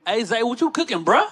Hey, Zay, what you cooking, bruh?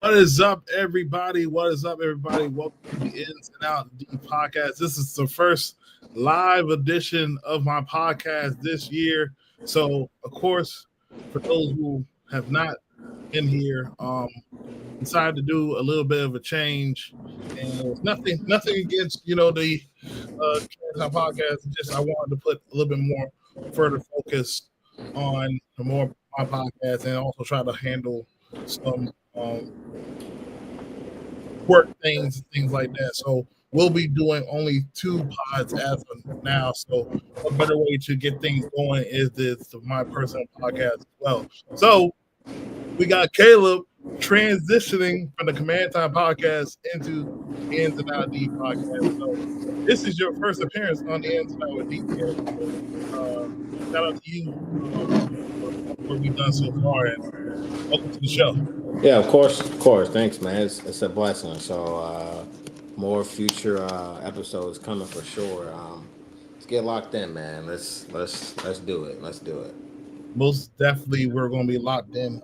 What is up, everybody? What is up, everybody? Welcome to the Ins and Out D podcast. This is the first live edition of my podcast this year. So, of course, for those who have not been here, decided to do a little bit of a change, and nothing against the podcast. Just I wanted to put a little bit more further focus on more my podcast, and also try to handle some work things and things like that. So we'll be doing only 2 pods as of now. So a better way to get things going is this my personal podcast as well. So we got Caleb transitioning from the Command Time podcast into the Ins and Out D podcast. So this is your first appearance on the Ins and Out with D. Shout out to you for what we've done so far, and welcome to the show. Yeah, of course. Thanks, man. It's a blessing. So more future episodes coming for sure. Let's get locked in, man. Let's do it. Let's do it. Most definitely, we're going to be locked in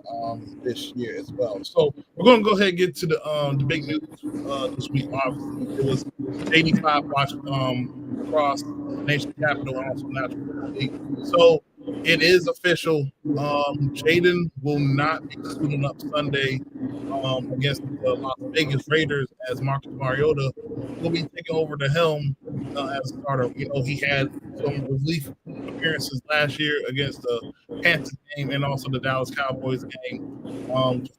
this year as well. So we're going to go ahead and get to the big news this week. Obviously, it was 85 watch across the nation's capital and also National Football League. So it is official. Jaden will not be suiting up Sunday against the Las Vegas Raiders, as Marcus Mariota will be taking over the helm as a starter. You know, he had some relief appearances last year against the Panthers game and also the Dallas Cowboys game,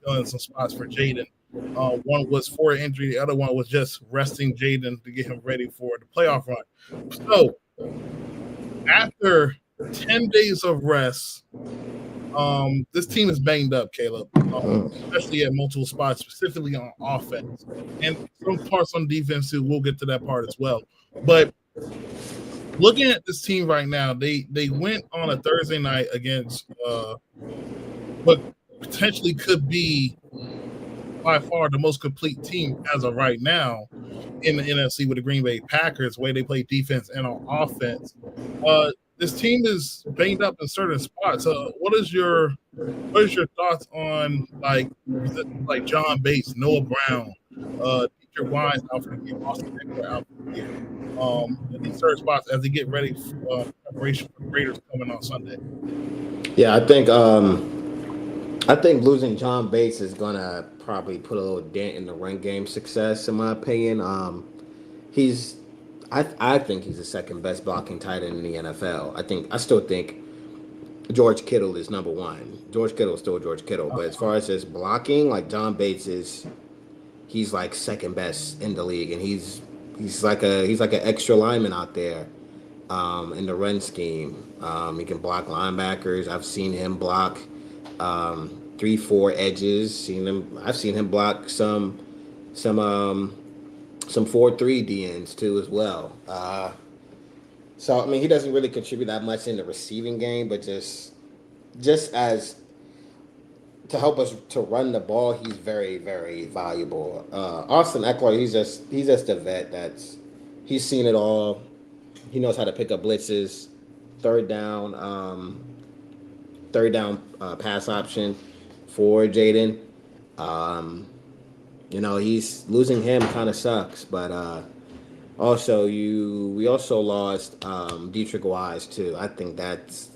filling some spots for Jaden. One was for an injury, the other one was just resting Jaden to get him ready for the playoff run. So after 10 days of rest, this team is banged up, Caleb, especially at multiple spots, specifically on offense, and some parts on defense too. We'll get to that part as well. But looking at this team right now, they went on a Thursday night against what potentially could be by far the most complete team as of right now in the NFC with the Green Bay Packers, where they play defense and on offense. This team is banged up in certain spots. What is your thoughts on like John Bates, Noah Brown, Dietrich Wise out for the year, Austin Eckler out for the year, in these certain spots as they get ready for preparation for the Raiders coming on Sunday? Yeah, I think losing John Bates is gonna probably put a little dent in the run game success, in my opinion. I think he's the second best blocking tight end in the NFL. I still think George Kittle is number one. George Kittle is still George Kittle, but as far as his blocking, like John Bates he's like second best in the league, and he's like an extra lineman out there in the run scheme. He can block linebackers. I've seen him block 3-4 edges. I've seen him block some 4-3 DNs too as well. So I mean, he doesn't really contribute that much in the receiving game, but just as to help us to run the ball, he's very, very valuable. Austin Eckler, he's just a vet he's seen it all. He knows how to pick up blitzes, third down pass option for Jaden. He's losing him kind of sucks, but we also lost Dietrich Wise too. I think that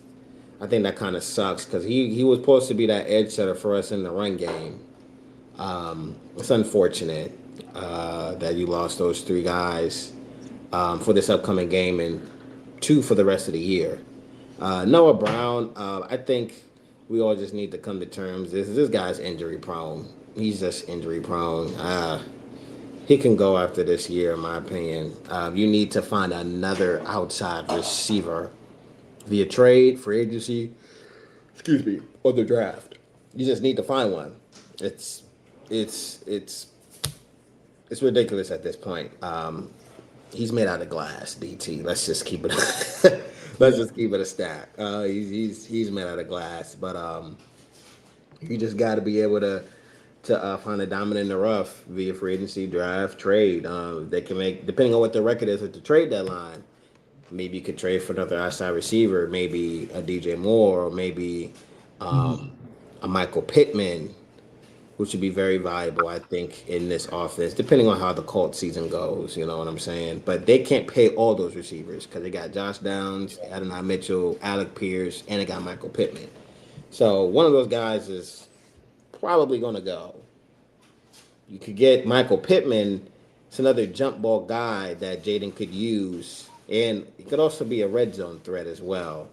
kind of sucks because he was supposed to be that edge setter for us in the run game. It's unfortunate that you lost those 3 guys for this upcoming game and 2 for the rest of the year. Noah Brown, I think we all just need to come to terms. This guy's injury prone. He's just injury prone. He can go after this year, in my opinion. You need to find another outside receiver via trade, free agency, excuse me, or the draft. You just need to find one. It's it's it's it's ridiculous at this point. He's made out of glass, DT. Let's just keep it. Let's Yeah. just keep it a stat. He's made out of glass, but you just got to be able to find a diamond in the rough via free agency, draft, trade. They can make depending on what the record is at the trade deadline. Maybe you could trade for another outside receiver, maybe a DJ Moore, or maybe Mhm. a Michael Pittman, which would be very valuable, I think, in this offense, depending on how the Colts season goes. You know what I'm saying? But they can't pay all those receivers because they got Josh Downs, Adonai Mitchell, Alec Pierce, and they got Michael Pittman. So one of those guys is probably going to go. You could get Michael Pittman. It's another jump ball guy that Jaden could use, and he could also be a red zone threat as well.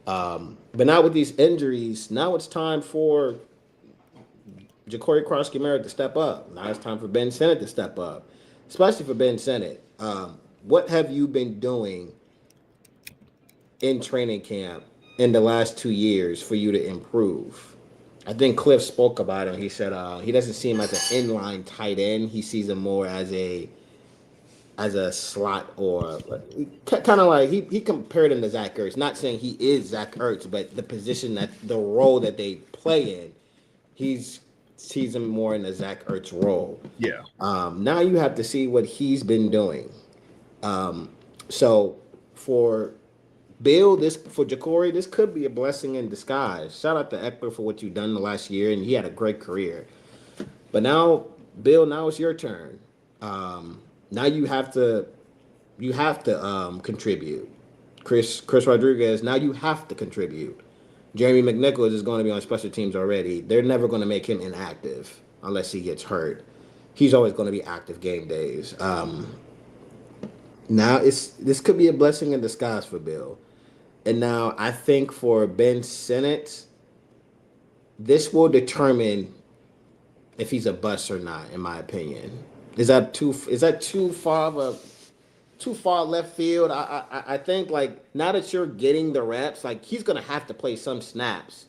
But now with these injuries, now it's time for Ja'Cory Cross-Merritt to step up. Now it's time for Ben Sinnott to step up, especially for Ben Sinnott. What have you been doing in training camp in the last 2 years for you to improve? I think Cliff spoke about him. He said he doesn't see him as an inline tight end. He sees him more as a slot or kind of like he compared him to Zach Ertz. Not saying he is Zach Ertz, but the position that the role that they play in, he's sees him more in the Zach Ertz role. Yeah. Now you have to see what he's been doing. So for Bill, this for Ja'Cory, this could be a blessing in disguise. Shout out to Eckler for what you've done the last year, and he had a great career. But now, Bill, now it's your turn. Now you have to contribute. Chris Rodriguez, now you have to contribute. Jeremy McNichols is going to be on special teams already. They're never going to make him inactive unless he gets hurt. He's always going to be active game days. Now this could be a blessing in disguise for Bill. And now I think for Ben Sinnott, this will determine if he's a bust or not, in my opinion. Is that too far left field? I think like now that you're getting the reps, like he's gonna have to play some snaps.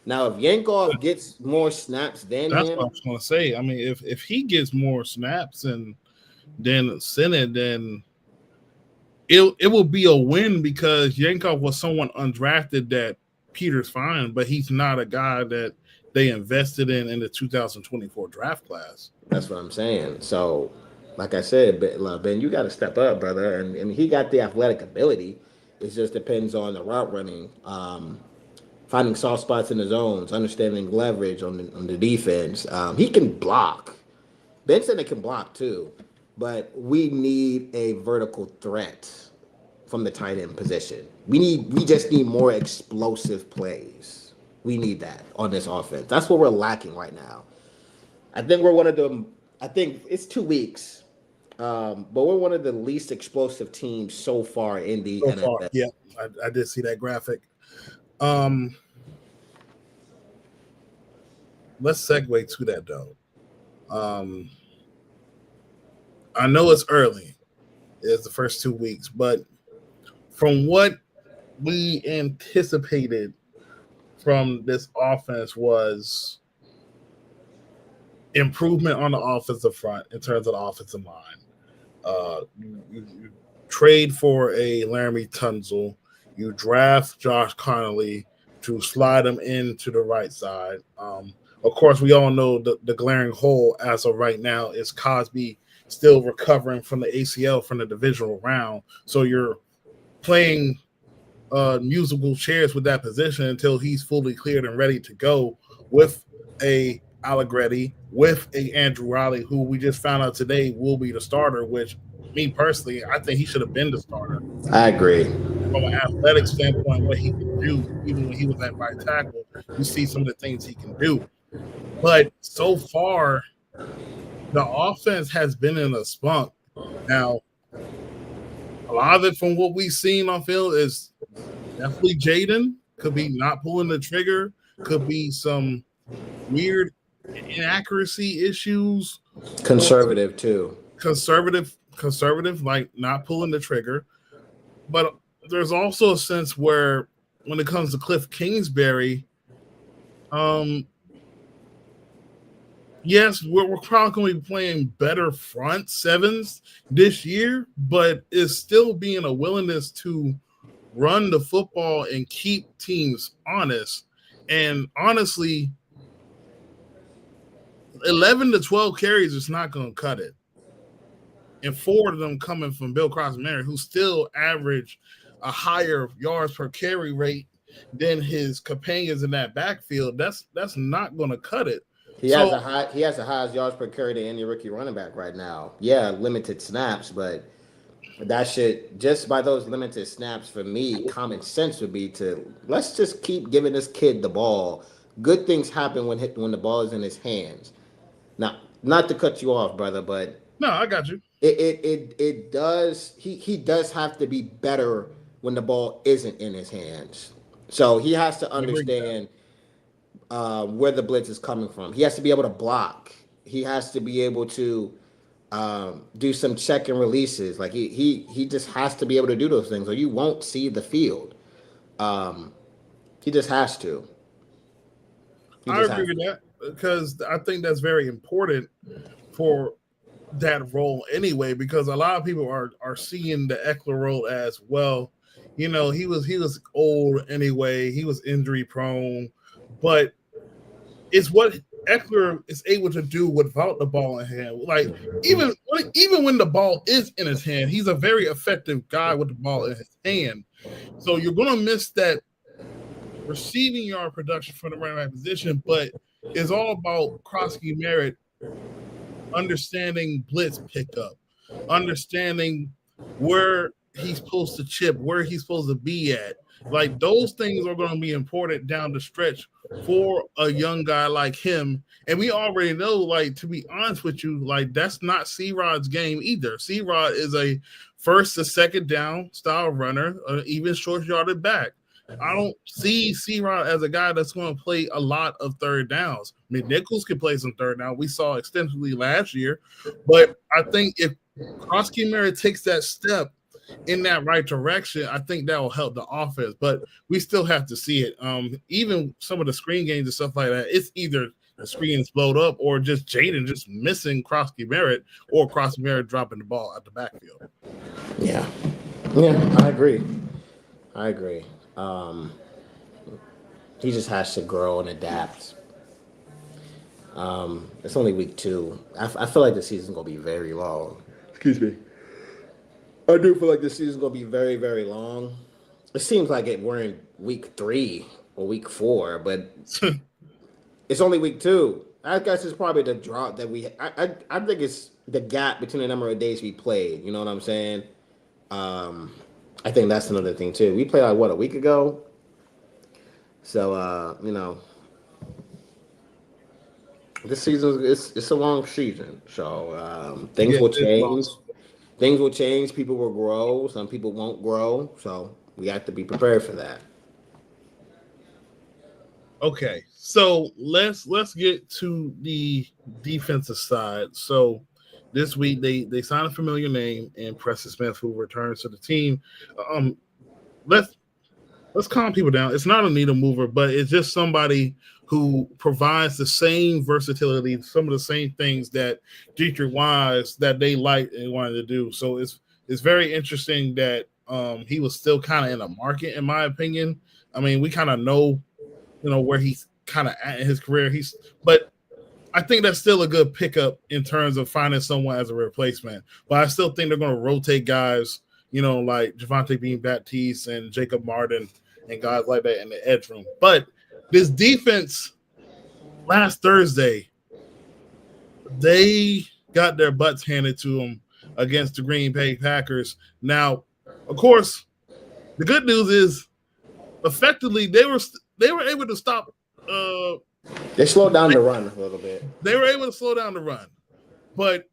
Now if Yankov gets more snaps than That's what I him, was going to say. I mean, if he gets more snaps and then Senate, then it will be a win because Yankov was someone undrafted that Peter's fine, but he's not a guy that they invested in the 2024 draft class. that's what I'm saying. So, like I said, Ben, you got to step up, brother. And he got the athletic ability. It just depends on the route running, finding soft spots in the zones, understanding leverage on the defense. He can block. Benson can block too, but we need a vertical threat from the tight end position. We just need more explosive plays. We need that on this offense. That's what we're lacking right now. I think we're one of the. I think it's 2 weeks, but we're one of the least explosive teams so far in the So far, NFL. yeah, I did see that graphic. Um, let's segue to that though. Um, I know it's early; it's the first 2 weeks, but from what we anticipated from this offense was improvement on the offensive front in terms of the offensive line. You trade for a Laramie Tunzel. You draft Josh Connolly to slide him into the right side. Of course, we all know the glaring hole as of right now is Cosby still recovering from the ACL from the divisional round. So you're playing musical chairs with that position until he's fully cleared and ready to go with a Allegretti, with a Andrew Riley, who we just found out today will be the starter, which me personally, I think he should have been the starter. I agree. From an athletic standpoint, what he can do, even when he was at right tackle, you see some of the things he can do. But so far, the offense has been in a spunk. Now, a lot of it from what we've seen on field is definitely Jaden. Could be not pulling the trigger. Could be some weird inaccuracy issues Conservative too. Conservative, like not pulling the trigger. But there's also a sense where when it comes to Cliff Kingsbury, um, yes, we're probably going to be playing better front sevens this year, but it's still being a willingness to run the football and keep teams honest. And honestly, 11 to 12 carries is not going to cut it. And 4 of them coming from Bill Cross-Mary, who still averaged a higher yards per carry rate than his companions in that backfield. That's not going to cut it. He has the highest yards per carry to any rookie running back right now. Yeah, limited snaps, but that shit, just by those limited snaps, for me, common sense would be to let's just keep giving this kid the ball. Good things happen when the ball is in his hands. Now, not to cut you off, brother, but no, I got you. It does. He does have to be better when the ball isn't in his hands. So he has to understand where the blitz is coming from. He has to be able to block. He has to be able to do some check and releases. Like he just has to be able to do those things, or you won't see the field. He just has to. I agree with that because I think that's very important for that role anyway. Because a lot of people are seeing the Eckler role as well. You know, he was old anyway. He was injury prone, but it's what Eckler is able to do without the ball in hand. Like even when the ball is in his hand, he's a very effective guy with the ball in his hand. So you're going to miss that receiving yard production from the running back position, but it's all about Krosky Merritt understanding blitz pickup, understanding where he's supposed to chip, where he's supposed to be at. Like those things are going to be important down the stretch for a young guy like him. And we already know, like, to be honest with you, like that's not C-Rod's game either. C-Rod is a first to second down style runner, even short yarded back. I don't see C-Rod as a guy that's going to play a lot of third downs. McNichols can play some third down. We saw extensively last year. But I think if Krosky Merritt takes that step in that right direction, I think that will help the offense. But we still have to see it. Even some of the screen games and stuff like that, it's either the screen is blowed up or just Jaden just missing Krosky Merritt or Krosky Merritt dropping the ball at the backfield. Yeah, I agree. He just has to grow and adapt. It's only week 2. I feel like the season's gonna be very long. Excuse me. I do feel like the season's gonna be very, very long. It seems like we're in week 3 or week 4, but it's only week 2. I guess it's probably the drought that we. I think it's the gap between the number of days we played. You know what I'm saying? I think that's another thing too. We played like a week ago. So this season it's a long season. So things will change. Things will change. People will grow. Some people won't grow. So we have to be prepared for that. Okay, so let's get to the defensive side. So this week they signed a familiar name in Preston Smith, who returns to the team. Let's calm people down. It's not a needle mover, but it's just somebody who provides the same versatility, some of the same things that Dietrich Wise that they liked and wanted to do. So it's very interesting that he was still kind of in the market, in my opinion. I mean, we kind of know, where he's kind of at in his career. But I think that's still a good pickup in terms of finding someone as a replacement. But I still think they're going to rotate guys, like Javonte Bean-Baptiste and Jacob Martin and guys like that in the edge room. But this defense last Thursday, they got their butts handed to them against the Green Bay Packers. Now, of course, the good news is effectively they were able to stop. They slowed down the run a little bit. They were able to slow down the run, but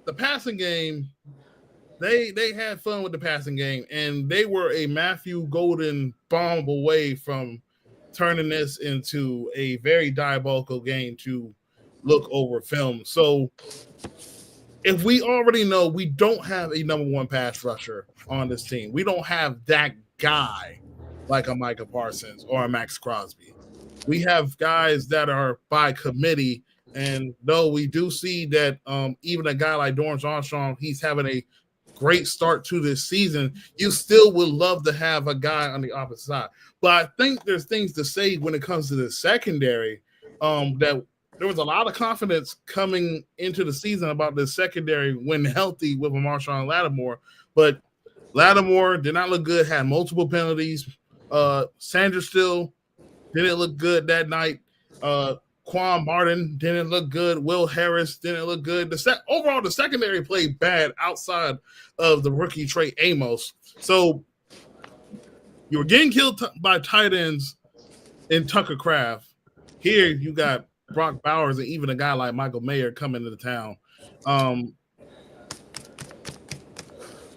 the passing game, they had fun with the passing game, and they were a Matthew Golden bomb away from turning this into a very diabolical game to look over film. So if we already know we don't have a number one pass rusher on this team, we don't have that guy like a Micah Parsons or a Max Crosby. We have guys that are by committee. And though we do see that even a guy like Dorrance Armstrong, he's having a great start to this season, you still would love to have a guy on the opposite side. But I think there's things to say when it comes to the secondary that there was a lot of confidence coming into the season about the secondary when healthy with a Marshawn Lattimore. But Lattimore did not look good, had multiple penalties. Sanders still didn't look good that night. Quan Martin didn't look good. Will Harris didn't look good. Overall, the secondary played bad outside of the rookie Trey Amos. So you were getting killed by tight ends in Tucker Craft. Here you got Brock Bowers and even a guy like Michael Mayer coming into town.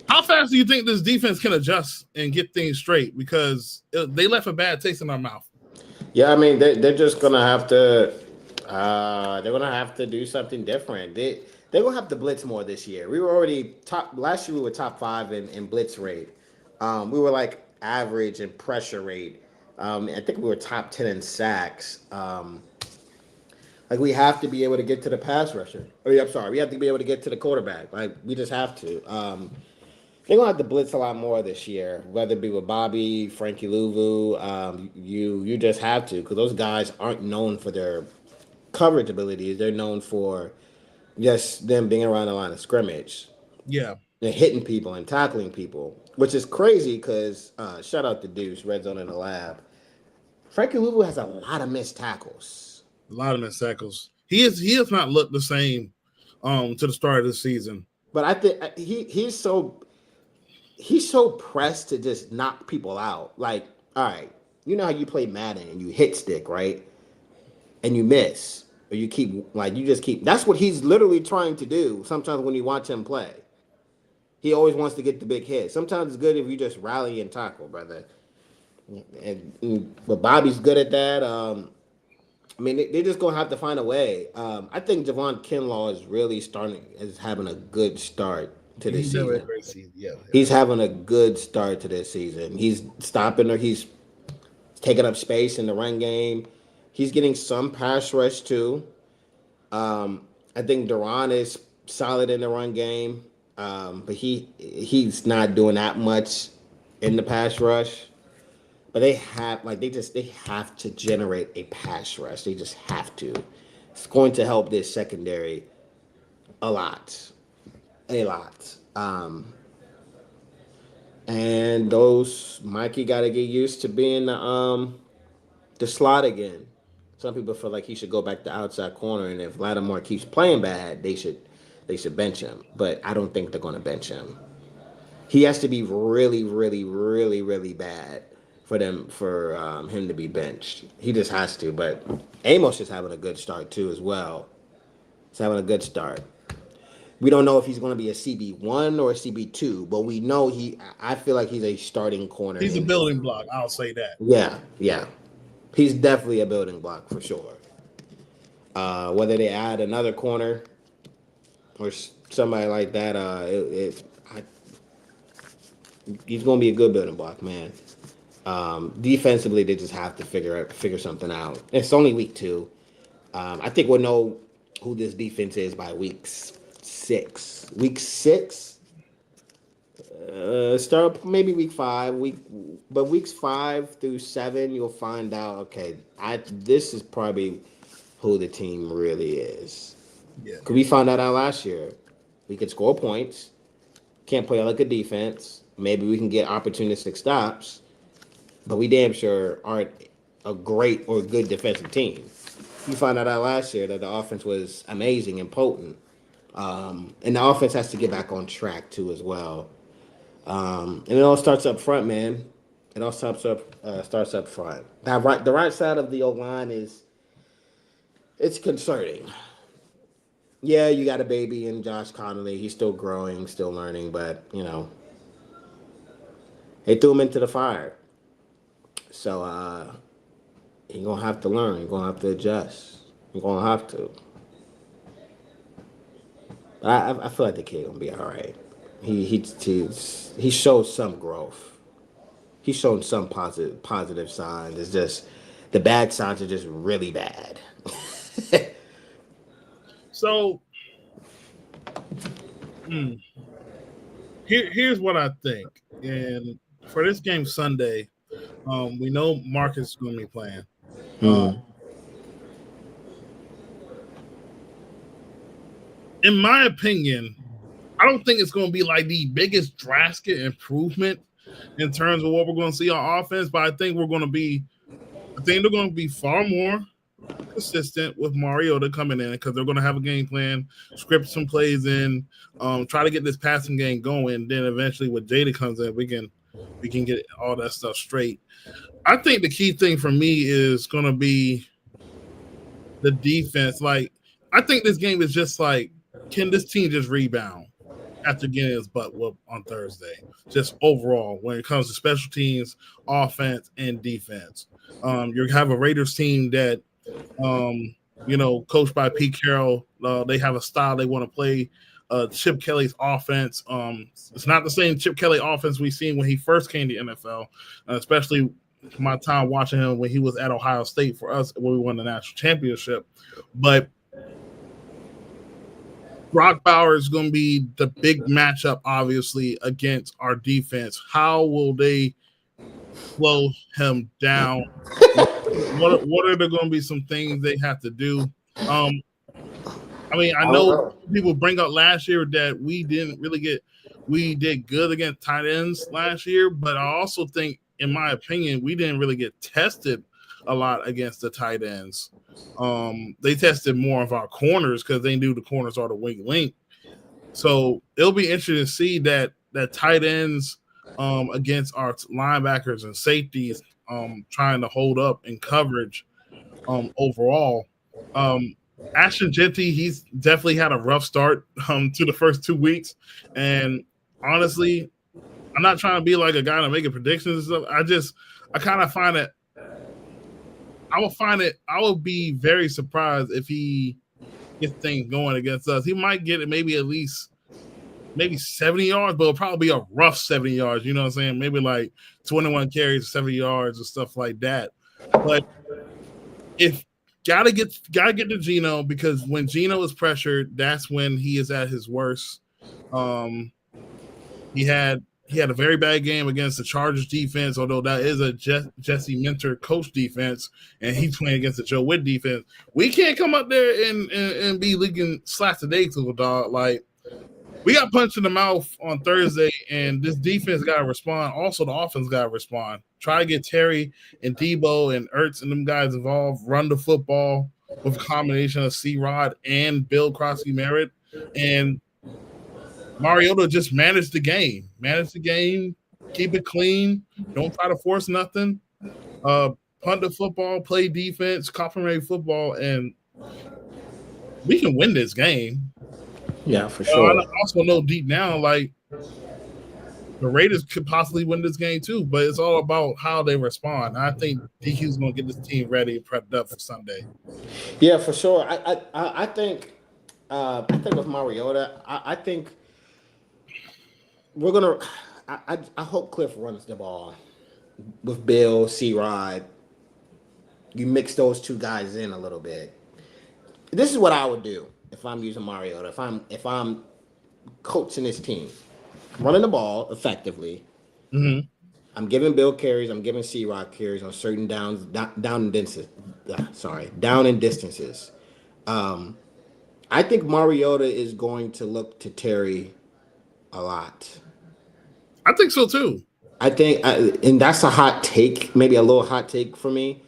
How fast do you think this defense can adjust and get things straight? Because they left a bad taste in our mouth. Yeah, I mean they're just gonna have to do something different. They're gonna have to blitz more this year. We were already top last year. We were top 5 in blitz rate. We were like average in pressure rate. I think we were top 10 in sacks. Like we have to be able to get to the pass rusher. We have to be able to get to the quarterback. Like we just have to. They're gonna have to blitz a lot more this year, whether it be with Bobby, Frankie Louvu. You just have to, because those guys aren't known for their coverage abilities. They're known for just them being around the line of scrimmage. Yeah. And hitting people and tackling people, which is crazy because shout out to Deuce, Red Zone in the Lab. Frankie Louvu has a lot of missed tackles. A lot of missed tackles. He has not looked the same to the start of the season. But I think he's so pressed to just knock people out. Like, all right, you know how you play Madden and you hit stick, right? And you miss. Or you just keep. That's what he's literally trying to do sometimes when you watch him play. He always wants to get the big hit. Sometimes it's good if you just rally and tackle, brother. But Bobby's good at that. I mean, they're just going to have to find a way. I think Javon Kinlaw is having a good start to this season. Yeah. He's having a good start to this season. He's stopping or he's taking up space in the run game. He's getting some pass rush too. I think Duran is solid in the run game, but he's not doing that much in the pass rush. But they have to generate a pass rush. They just have to. It's going to help this secondary a lot. And those Mikey got to get used to being the slot again. Some people feel like he should go back to outside corner, and if Lattimore keeps playing bad, they should bench him. But I don't think they're going to bench him. He has to be really, really, really, really bad for him to be benched. He just has to. But Amos is having a good start too as well. He's having a good start. We don't know if he's going to be a CB1 or a CB2, but we know I feel like he's a starting corner. He's a building block. I'll say that. Yeah. He's definitely a building block for sure. Whether they add another corner or somebody like that, he's going to be a good building block, man. Defensively, they just have to figure something out. It's only week 2. I think we'll know who this defense is by week 6. Week 6, start maybe week 5. But weeks 5 through 7, you'll find out. Okay, this is probably who the team really is. Yeah, because we found that out last year. We could score points, can't play like a defense. Maybe we can get opportunistic stops, but we damn sure aren't a great or good defensive team. We found out last year that the offense was amazing and potent. And the offense has to get back on track too as well. And it all starts up front, man. It all starts up front. The right side of the O-line it's concerning. Yeah, you got a baby in Josh Connolly. He's still growing, still learning, but they threw him into the fire. So you're gonna have to learn. You're gonna have to adjust. You're gonna have to. I feel like the kid gonna be all right. He showed some growth. He's shown some positive signs. It's just the bad signs are just really bad. So mm, here's what I think. And for this game Sunday, we know Marcus is going to be playing. Uh, Hmm. in my opinion, I don't think it's going to be like the biggest drastic improvement in terms of what we're going to see on offense, but I think they're going to be far more consistent with Mariota coming in because they're going to have a game plan, script some plays in, try to get this passing game going. Then eventually, when Jada comes in, we can get all that stuff straight. I think the key thing for me is going to be the defense. Like, I think this game is just like, can this team just rebound after getting his butt whooped on Thursday? Just overall, when it comes to special teams, offense, and defense. You have a Raiders team that coached by Pete Carroll. They have a style they want to play. Chip Kelly's offense. It's not the same Chip Kelly offense we seen when he first came to the NFL, especially my time watching him when he was at Ohio State for us when we won the national championship. But Brock Bauer is going to be the big matchup, obviously, against our defense. How will they slow him down? What are there going to be some things they have to do? Um, I mean, I know people bring up last year that we did good against tight ends last year, but I also think, in my opinion, we didn't really get tested a lot against the tight ends. They tested more of our corners because they knew the corners are the weak link. So it'll be interesting to see that tight ends against our linebackers and safeties trying to hold up in coverage overall. Um, Ashton Genty, he's definitely had a rough start to the first 2 weeks. And honestly, I'm not trying to be like a guy to make predictions and stuff. I kind of I will be very surprised if he gets things going against us. He might get it maybe at least maybe 70 yards, but it'll probably be a rough 70 yards. You know what I'm saying? Maybe like 21 carries, 70 yards, or stuff like that. But if gotta get to Gino because when Gino is pressured, that's when he is at his worst. Um, he had a very bad game against the Chargers defense, although that is a Jesse Minter coach defense, and he's playing against the Joe Witt defense. We can't come up there and be leaking slats a day to a dog. Like, we got punched in the mouth on Thursday, and this defense got to respond. Also, the offense got to respond. Try to get Terry and Debo and Ertz and them guys involved. Run the football with a combination of C-Rod and Bill Crosby-Merritt. And Mariota just managed the game. Keep it clean. Don't try to force nothing. Punt the football, play defense, complementary football, and we can win this game. Yeah, for sure. I also know deep down, like, the Raiders could possibly win this game too, but it's all about how they respond. I think DQ's going to get this team ready and prepped up for Sunday. Yeah, for sure. I think with Mariota, I think we're gonna. I hope Cliff runs the ball with Bill C. Rod. You mix those two guys in a little bit. This is what I would do if I'm using Mariota. If I'm coaching this team, running the ball effectively. Mm-hmm. I'm giving Bill carries. I'm giving C. Rock carries on certain downs, down in distances. Down in distances. I think Mariota is going to look to Terry a lot. I think so too. And that's a hot take, maybe a little hot take for me.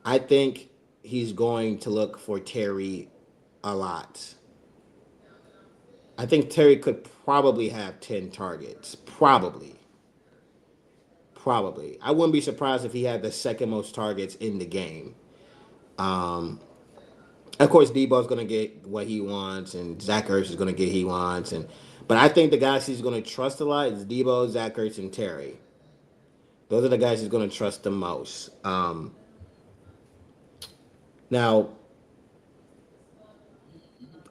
I think he's going to look for Terry a lot. I think Terry could probably have 10 targets. Probably. Probably. I wouldn't be surprised if he had the second most targets in the game. Of course, Debo's going to get what he wants, and Zach Ertz is going to get what he wants. But I think the guys he's going to trust a lot is Debo, Zach Ertz, and Terry. Those are the guys he's going to trust the most. Now,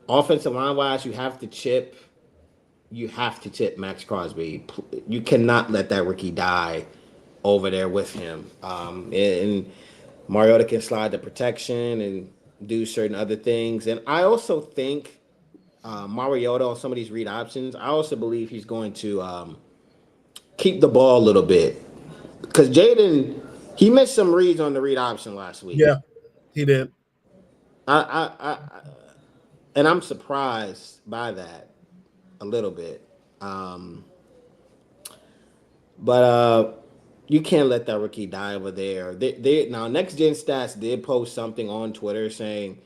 Offensive line wise, you have to chip. You have to tip Max Crosby. You cannot let that rookie die over there with him. And Mariota can slide the protection and do certain other things. And I also think Mariota on some of these read options, I also believe he's going to keep the ball a little bit. Because Jaden, he missed some reads on the read option last week. Yeah, he did. I and I'm surprised by that a little bit. Um, but you can't let that rookie die over there. They now Next Gen Stats did post something on Twitter saying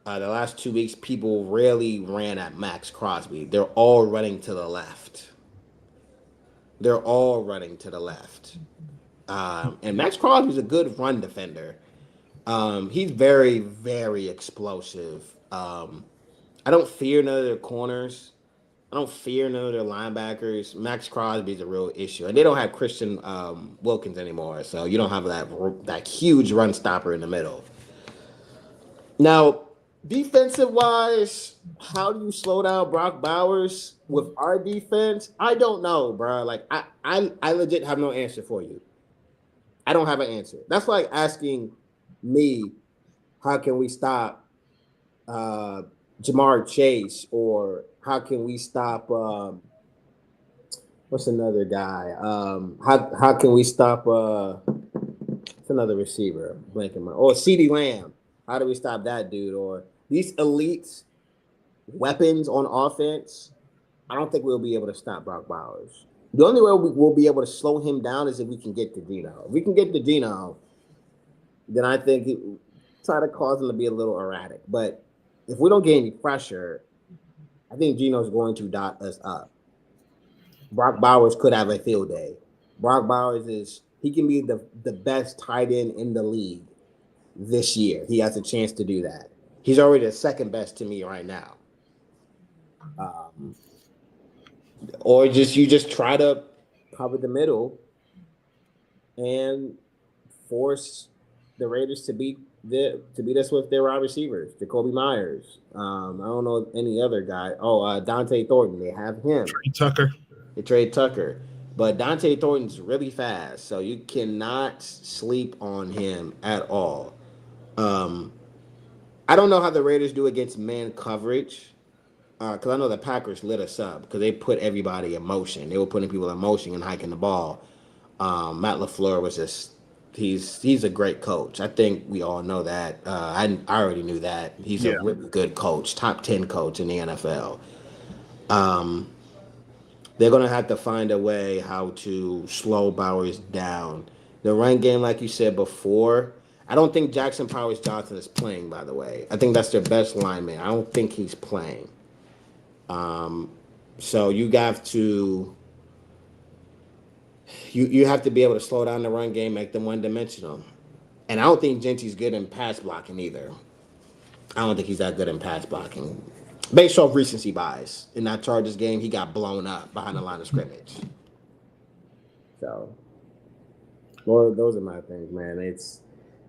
the last 2 weeks people rarely ran at Max Crosby. They're all running to the left. They're all running to the left. And Max Crosby's a good run defender. He's very, very explosive. I don't fear none of their corners. I don't fear none of their linebackers. Max Crosby's a real issue, and they don't have Christian Wilkins anymore, so you don't have that huge run stopper in the middle. Now, defensive wise, how do you slow down Brock Bowers with our defense? I don't know, bro. Like I legit have no answer for you. I don't have an answer. That's like asking me, how can we stop Jamar Chase, or how can we stop what's another guy? How can we stop what's another receiver? Blanking my or CeeDee Lamb. How do we stop that dude? Or these elite weapons on offense? I don't think we'll be able to stop Brock Bowers. The only way we'll be able to slow him down is if we can get to Geno. If we can get to Geno, then I think try to cause him to be a little erratic. But if we don't get any pressure, I think Geno's going to dot us up. Brock Bowers could have a field day. Brock Bowers he can be the best tight end in the league this year. He has a chance to do that. He's already the second best to me right now. Or you just try to cover the middle and force the Raiders to beat us with their wide receivers. Jacoby Myers. I don't know any other guy. Dante Thornton. They have him. They trade Tucker. But Dante Thornton's really fast, so you cannot sleep on him at all. I don't know how the Raiders do against man coverage, because I know the Packers lit us up because they put everybody in motion. They were putting people in motion and hiking the ball. Matt LaFleur was just he's a great coach. I think we all know that. I already knew that. He's a really good coach, top 10 coach in the NFL. They're going to have to find a way how to slow Bowers down. The run game, like you said before, I don't think Jackson Powers Johnson is playing, by the way. I think that's their best lineman. I don't think he's playing. So you have to you have to be able to slow down the run game, make them one-dimensional. And I don't think Gentry's good in pass blocking either. I don't think he's that good in pass blocking. Based off recency bias. In that Chargers game, he got blown up behind the line of scrimmage. So, well, those are my things, man.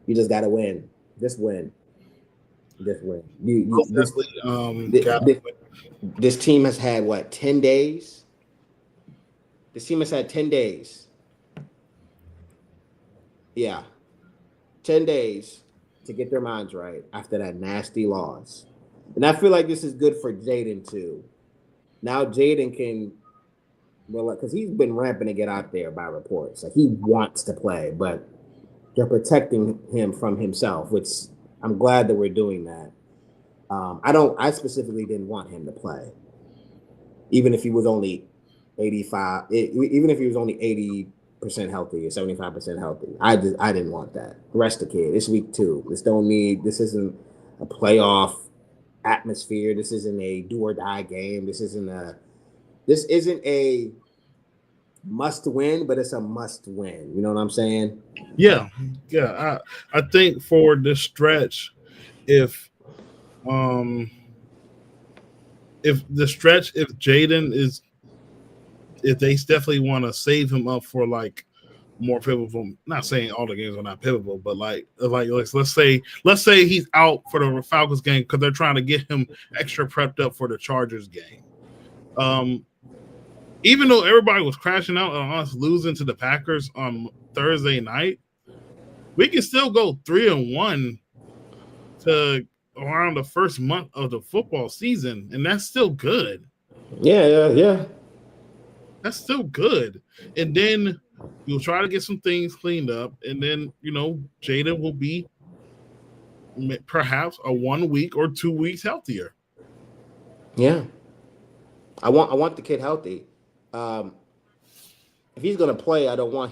You just got to win. Just win. Just win. This team has had, 10 days? This team has had 10 days. Yeah. 10 days to get their minds right after that nasty loss. And I feel like this is good for Jaden, too. Now Jaden can, because he's been ramping to get out there by reports. Like, he wants to play, but they're protecting him from himself, which I'm glad that we're doing that. I specifically didn't want him to play. Even if he was only 85, even if he was only 80% healthy or 75% healthy. I didn't want that. Rest the kid. It's week 2. This isn't a playoff atmosphere. This isn't a do or die game. This isn't a must win, but it's a must win. You know what I'm saying? Yeah. I think for this stretch, if Jaden is, if they definitely want to save him up for like more pivotal. Not saying all the games are not pivotal, but let's say he's out for the Falcons game because they're trying to get him extra prepped up for the Chargers game. Even though everybody was crashing out on us losing to the Packers on Thursday night, we can still go 3-1 to around the first month of the football season, and that's still good. Yeah. That's still good. And then you'll try to get some things cleaned up, and then Jaden will be perhaps a 1 week or 2 weeks healthier. Yeah. I want the kid healthy. If he's gonna play, I don't want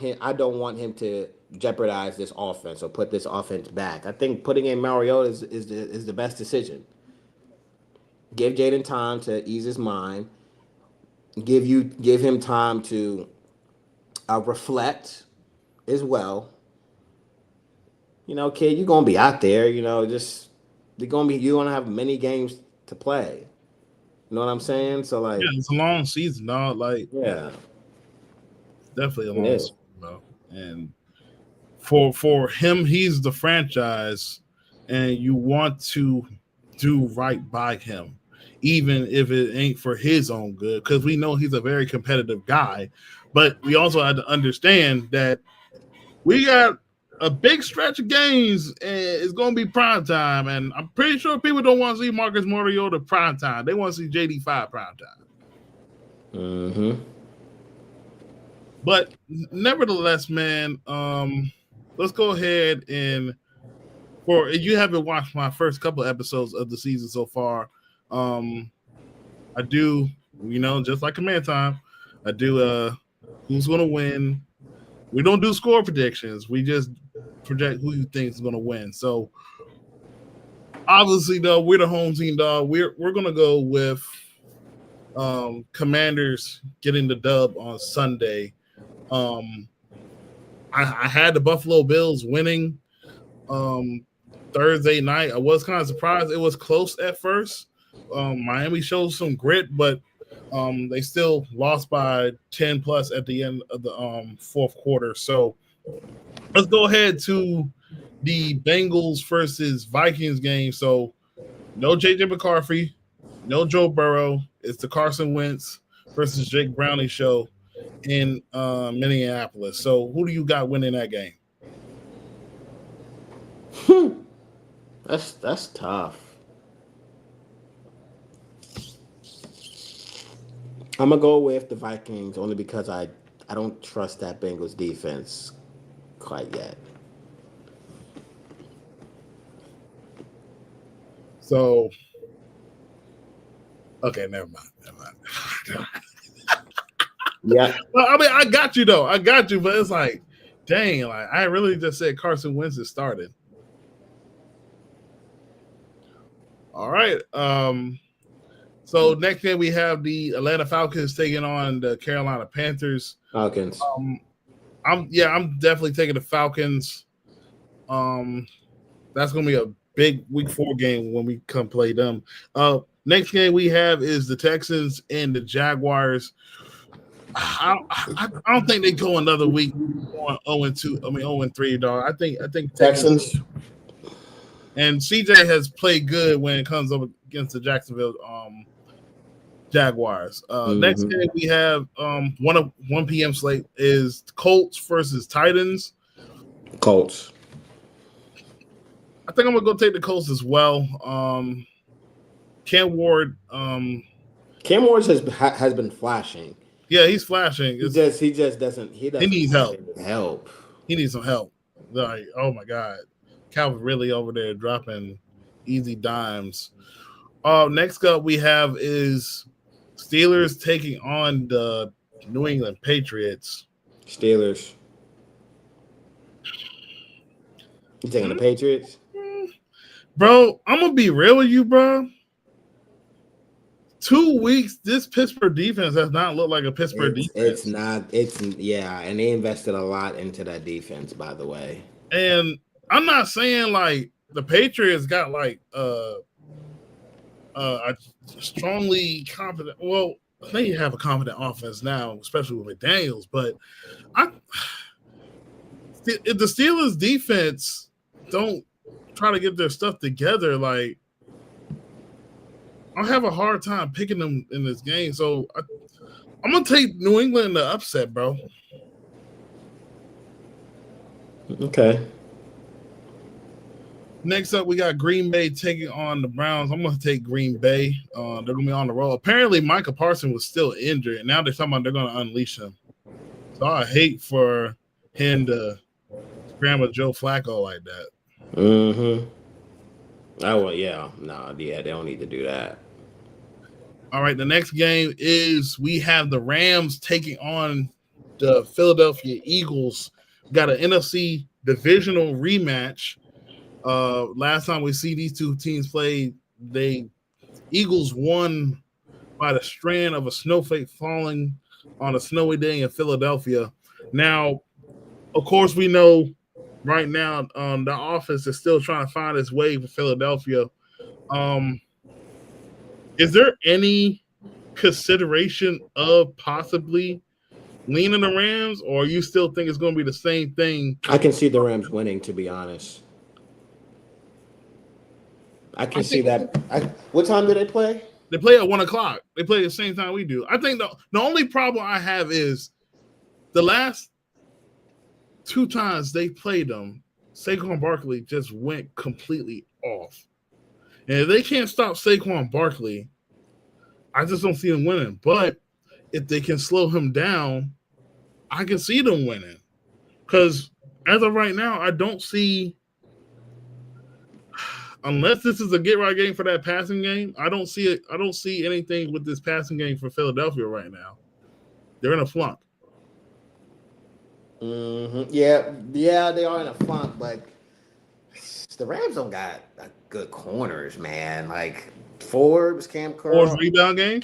him to jeopardize this offense or put this offense back. I think putting in Mariota is the best decision. Give Jaden time to ease his mind. Give him time to reflect as well. Kid, you're gonna be out there. You're gonna have many games to play. You know what I'm saying? So Yeah, it's a long season, dog. Yeah, definitely a long season, bro. And for him, he's the franchise, and you want to do right by him, even if it ain't for his own good, because we know he's a very competitive guy. But we also had to understand that we got a big stretch of games, and it's going to be prime time. And I'm pretty sure people don't want to see Marcus Mariota prime time. They want to see JD5 prime time. Mm-hmm. But nevertheless, man, let's go ahead and you haven't watched my first couple episodes of the season so far. I do, just like Command Time, I do who's gonna win. We don't do score predictions. We just project who you think is gonna win. So obviously, though, we're the home team, dog. We're gonna go with Commanders getting the dub on Sunday. I had the Buffalo Bills winning Thursday night. I was kind of surprised. It was close at first. Miami showed some grit, but they still lost by 10 plus at the end of the fourth quarter. So let's go ahead to the Bengals versus Vikings game. So no JJ McCarthy, no Joe Burrow. It's the Carson Wentz versus Jake Browning show in Minneapolis. So who do you got winning that game? That's tough. I'm gonna go with the Vikings only because I don't trust that Bengals defense quite yet. So, okay, never mind. Yeah. Well, I mean, I got you though. I got you, but it's like, dang, I really just said Carson Wentz is started. All right. So next game we have the Atlanta Falcons taking on the Carolina Panthers. Falcons. I'm definitely taking the Falcons. That's gonna be a big week 4 game when we come play them. Next game we have is the Texans and the Jaguars. I don't think they go another week on 0-2. I mean 0-3, dog. I think Texans. And CJ has played good when it comes up against the Jacksonville Jaguars. Next game we have 1 p.m. slate is Colts versus Titans. Colts. I think I'm gonna go take the Colts as well. Cam Ward. Cam Ward has been flashing. Yeah, he's flashing. He just doesn't. He needs help. Help. He needs some help. Like, oh my God, Calvin really over there dropping easy dimes. Next up we have is Steelers taking on the New England Patriots. Steelers. You taking the Patriots? Bro, I'm gonna be real with you, bro. 2 weeks, this Pittsburgh defense has not looked like a Pittsburgh defense. It's not. And they invested a lot into that defense, by the way. And I'm not saying like the Patriots got like a strongly confident. Well, they have a confident offense now, especially with McDaniels. But if the Steelers defense don't try to get their stuff together, like I'll have a hard time picking them in this game. So I'm gonna take New England in the upset, bro. Okay. Next up, we got Green Bay taking on the Browns. I'm gonna take Green Bay. They're gonna be on the road. Apparently, Micah Parsons was still injured, and now they're talking about they're gonna unleash him. So I hate for him to scramble Joe Flacco like that. Mm-hmm. Oh well, yeah. No, yeah, they don't need to do that. All right, the next game is we have the Rams taking on the Philadelphia Eagles. We got an NFC divisional rematch. Last time we see these two teams play, Eagles won by the strand of a snowflake falling on a snowy day in Philadelphia. Now, of course, we know right now the offense is still trying to find its way for Philadelphia. Is there any consideration of possibly leaning the Rams, or you still think it's going to be the same thing? I can see the Rams winning, to be honest. I can see that. What time do they play? They play at 1 o'clock. They play at the same time we do. I think the only problem I have is the last two times they played them, Saquon Barkley just went completely off. And if they can't stop Saquon Barkley, I just don't see them winning. But if they can slow him down, I can see them winning. Because as of right now, I don't see, unless this is a get-right game for that passing game, I don't see it. I don't see anything with this passing game for Philadelphia right now. They're in a flunk. Mm-hmm. Yeah, they are in a funk, but the Rams don't got good corners, man. Like Forbes, Cam Curl. Forbes rebound game?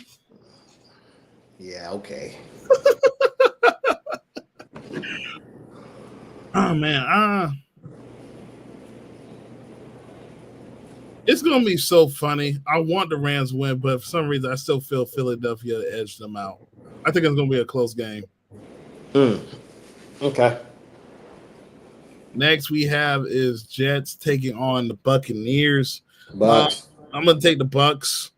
Yeah, okay. Oh, man. It's going to be so funny. I want the Rams win, but for some reason, I still feel Philadelphia edged them out. I think it's going to be a close game. Okay. Next we have is Jets taking on the Buccaneers. Bucks. I'm going to take the Bucks.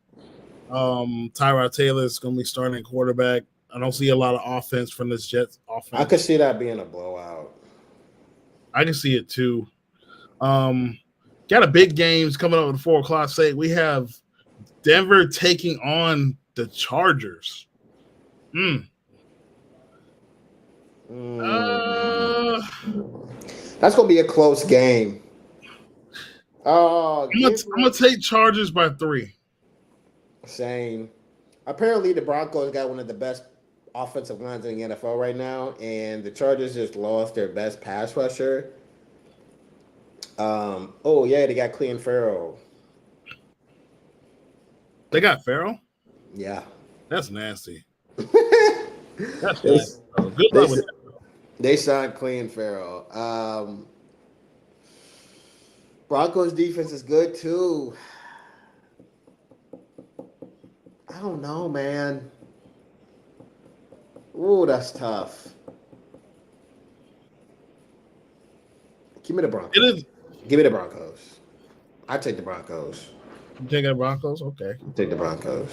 Tyrod Taylor is going to be starting quarterback. I don't see a lot of offense from this Jets offense. I could see that being a blowout. I can see it too. Got a big games coming up at 4 o'clock slate. We have Denver taking on the Chargers. That's gonna be a close game. Oh, I'm gonna take Chargers by 3. Same. Apparently, the Broncos got one of the best offensive lines in the NFL right now, and the Chargers just lost their best pass rusher. They got Clean Farrell. They got Farrell? Yeah. That's nasty. That's nasty. Good luck with that. They signed Clean Farrell. Broncos defense is good too. I don't know, man. Ooh, that's tough. Give me the Broncos. It is. Give me the Broncos. I take the Broncos. You taking the Broncos? Okay. Take the Broncos.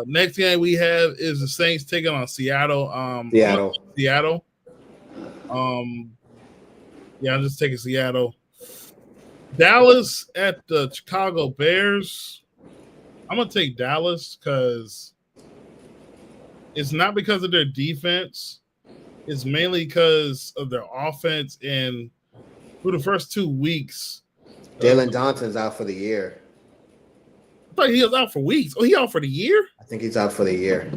Next game we have is the Saints taking on Seattle. Seattle. I'm just taking Seattle. Dallas at the Chicago Bears. I'm gonna take Dallas because it's not because of their defense. It's mainly because of their offense, and for the first 2 weeks, Jalen Johnson's out for the year. I thought he was out for weeks. Oh, he out for the year? I think he's out for the year.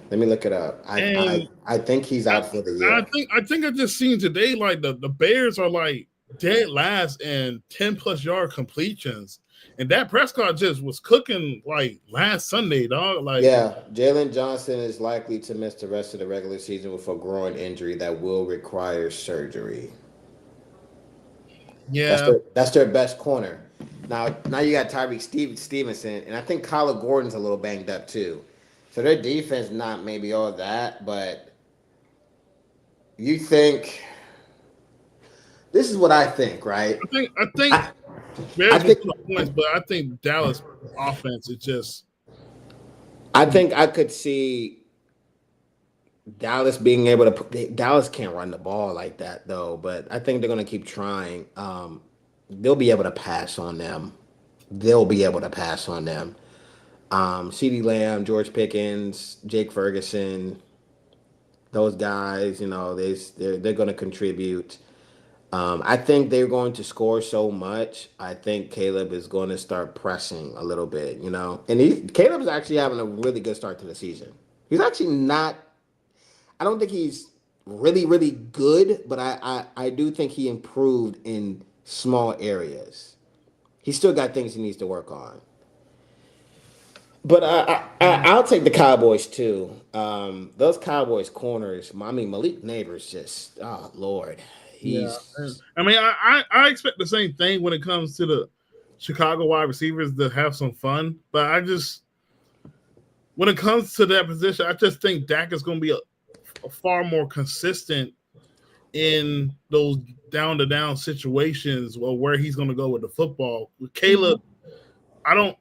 Let me look it up. I think he's out for the year. I think I just seen today like the Bears are like dead last in 10+ yard completions. And Dak Prescott just was cooking like last Sunday, dog. Like, yeah, Jalen Johnson is likely to miss the rest of the regular season with a groin injury that will require surgery. Yeah, that's their best corner. Now you got Tyreek Stevenson, and I think Kyler Gordon's a little banged up too. So their defense not maybe all that, but you think this is what I think, right? I think I, I Bears will think put up points, but I think Dallas offense is just I think I could see Dallas being able to. Dallas can't run the ball like that though, but I think they're gonna keep trying. They'll be able to pass on them. They'll be able to pass on them. CeeDee Lamb, George Pickens, Jake Ferguson, those guys, they're going to contribute. I think they're going to score so much. I think Caleb is going to start pressing a little bit, And Caleb's actually having a really good start to the season. He's actually not. I don't think he's really, really good, but I do think he improved in small areas. He's still got things he needs to work on. But I'll take the Cowboys too. Those Cowboys corners. I mean, Malik Neighbors just, oh Lord, yeah. he's I mean, I expect the same thing when it comes to the Chicago wide receivers to have some fun, but when it comes to that position, I just think Dak is going to be a far more consistent in those down to down situations or where he's going to go with the football. With Caleb, I don't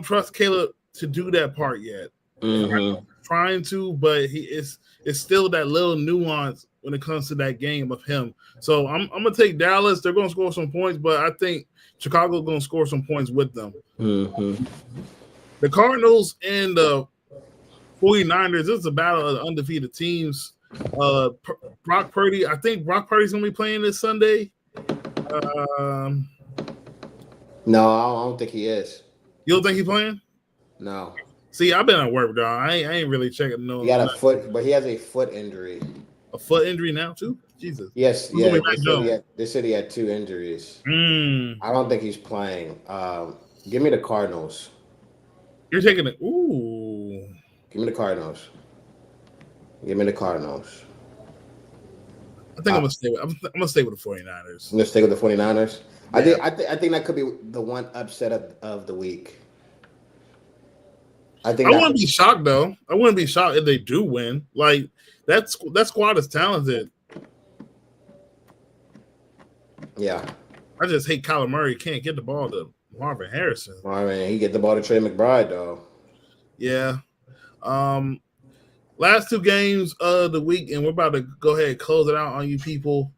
trust Caleb to do that part yet. mm-hmm. Trying to, but it's still that little nuance when it comes to that game of him. So I'm gonna take Dallas. They're gonna score some points, but I think Chicago's gonna score some points with them. Mm-hmm. The Cardinals and the 49ers, this is a battle of the undefeated teams. Brock Purdy, I think Brock Purdy's gonna be playing this Sunday. No, I don't think he is. You don't think he's playing? No. See, I've been at work, dog. I ain't really checking. No, He got a foot, but he has a foot injury. a foot injury now too. Jesus. Yes, yeah. They said he had 2 injuries. I don't think he's playing. Give me the Cardinals. You're taking it. Ooh. Give me the Cardinals. Give me the Cardinals. I think I'm gonna stay with the 49ers. I'm gonna stay with the 49ers. Yeah. I think that could be the one upset of the week. I wouldn't be shocked though. I wouldn't be shocked if they do win. Like that squad is talented. Yeah. I just hate Kyler Murray can't get the ball to Marvin Harrison. Marvin, he get the ball to Trey McBride though. Yeah. Last 2 games of the week, and we're about to go ahead and close it out on you people.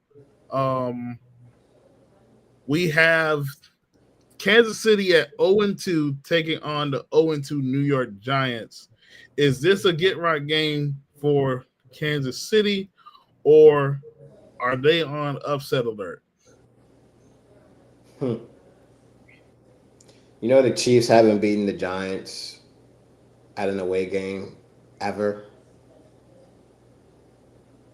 We have Kansas City at 0-2 taking on the 0-2 New York Giants. Is this a get-right game for Kansas City, or are they on upset alert? The Chiefs haven't beaten the Giants at an away game ever.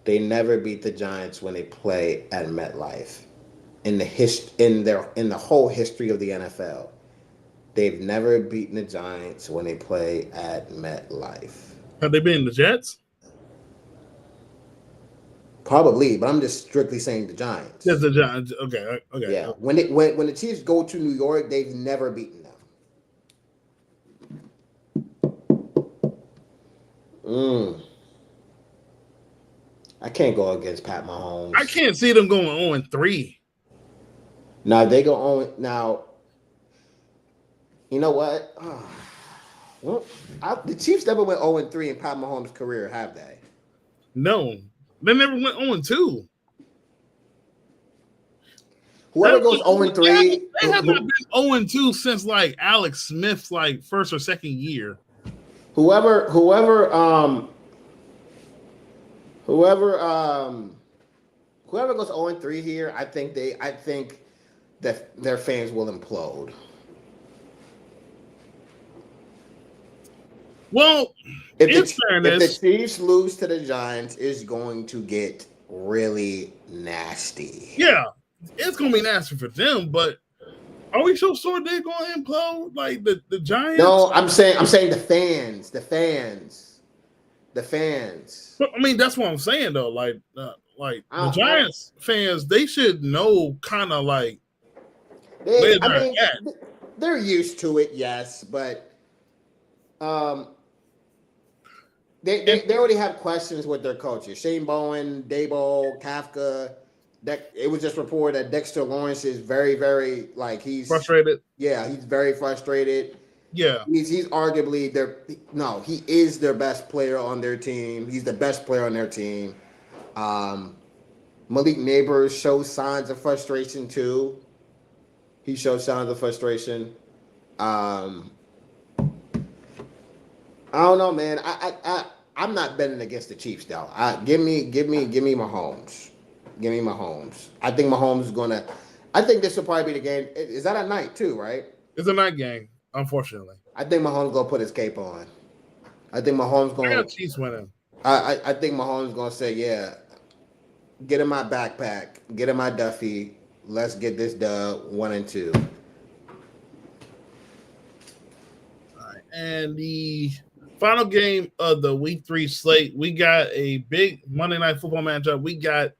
They never beat the Giants when they play at MetLife. In the whole history of the NFL, they've never beaten the Giants when they play at MetLife. Have they been the Jets? Probably, but I'm just strictly saying the Giants. Yes, the Giants. Okay. Yeah, when the Chiefs go to New York, they've never beaten them. I can't go against Pat Mahomes. I can't see them going 0-3. Now they go on. Now, you know what? Well, the Chiefs never went 0-3 in Pat Mahomes' career, have they? No, they never went 0-2. Whoever goes 0-3, they have not been 0-2 since like Alex Smith's like first or second year. Whoever goes 0-3 here, I think that their fans will implode. Well, if the Chiefs lose to the Giants, it's going to get really nasty. Yeah, it's going to be nasty for them, but are we so sure they're going to implode like the Giants? No, I'm saying the fans. The fans. But, I mean, that's what I'm saying though. Like the Giants fans, they should know kind of like they're used to it, yes, but they already have questions with their coaches. Shane Bowen, Dabo, Kafka. It was just reported that Dexter Lawrence is very, very like he's Frustrated. he's very frustrated. Yeah. He's arguably he is their best player on their team. He's the best player on their team. Malik Neighbors shows signs of frustration too. He shows signs of frustration. I don't know, man. I'm not betting against the Chiefs though. Give me Mahomes. Give me Mahomes. I think Mahomes is gonna. I think this will probably be the game. Is that at night too, right? It's a night game, unfortunately. I think Mahomes gonna put his cape on. I think Mahomes I gonna. got Chiefs winning. I think Mahomes gonna say, yeah, get in my backpack, get in my Duffy. Let's get this dub 1-2. All right, and the final game of the Week 3 slate, we got a big Monday Night Football matchup. We got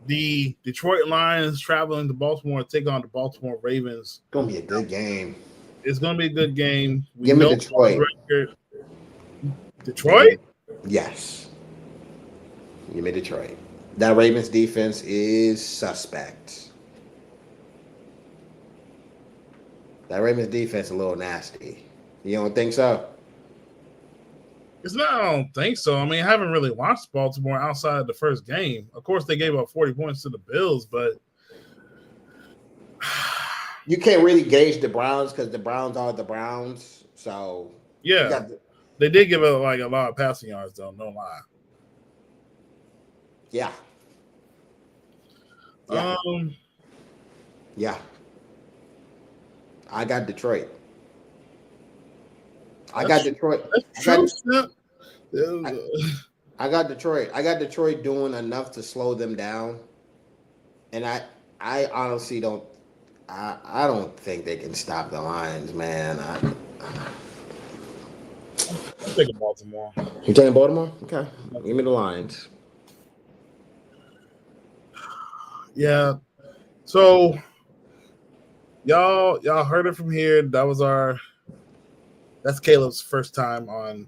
the Detroit Lions traveling to Baltimore to take on the Baltimore Ravens. It's gonna be a good game. It's gonna be a good game. Give me Detroit. Detroit? Yes. Give me Detroit. That Ravens defense is suspect. That Ravens defense is a little nasty. You don't think so? It's not. I don't think so. I mean, I haven't really watched Baltimore outside of the first game. Of course, they gave up 40 points to the Bills, but you can't really gauge the Browns because the Browns are the Browns. So yeah, they did give up like a lot of passing yards, though. No lie. Yeah. Yeah. I got Detroit. I got Detroit. I got Detroit. I got Detroit doing enough to slow them down. And I honestly don't I don't think they can stop the Lions, man. I'm taking Baltimore. You taking Baltimore? Okay. Give me the Lions. Yeah. So y'all heard it from here. That's Caleb's first time on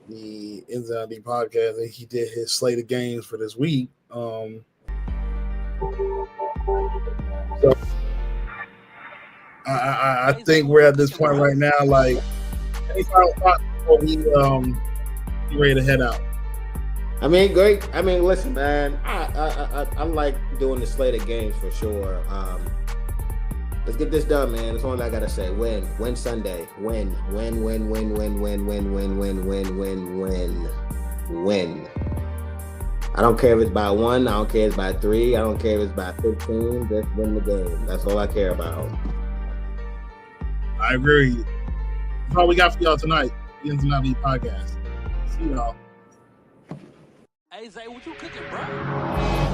the Ins and Outs podcast, and he did his slate of games for this week. So I think we're at this point right now. Like, any final thoughts before we get ready to head out? I mean, great. I mean, listen, man. I like doing the slate of games for sure. Let's get this done, man. That's all I gotta say. Win Sunday. Win. I don't care if it's by 1. I don't care if it's by 3. I don't care if it's by 15. Just win the game. That's all I care about. I agree with you. That's all we got for y'all tonight. The Ins and Outs podcast. See y'all. Hey, Zay, what you cooking, bro?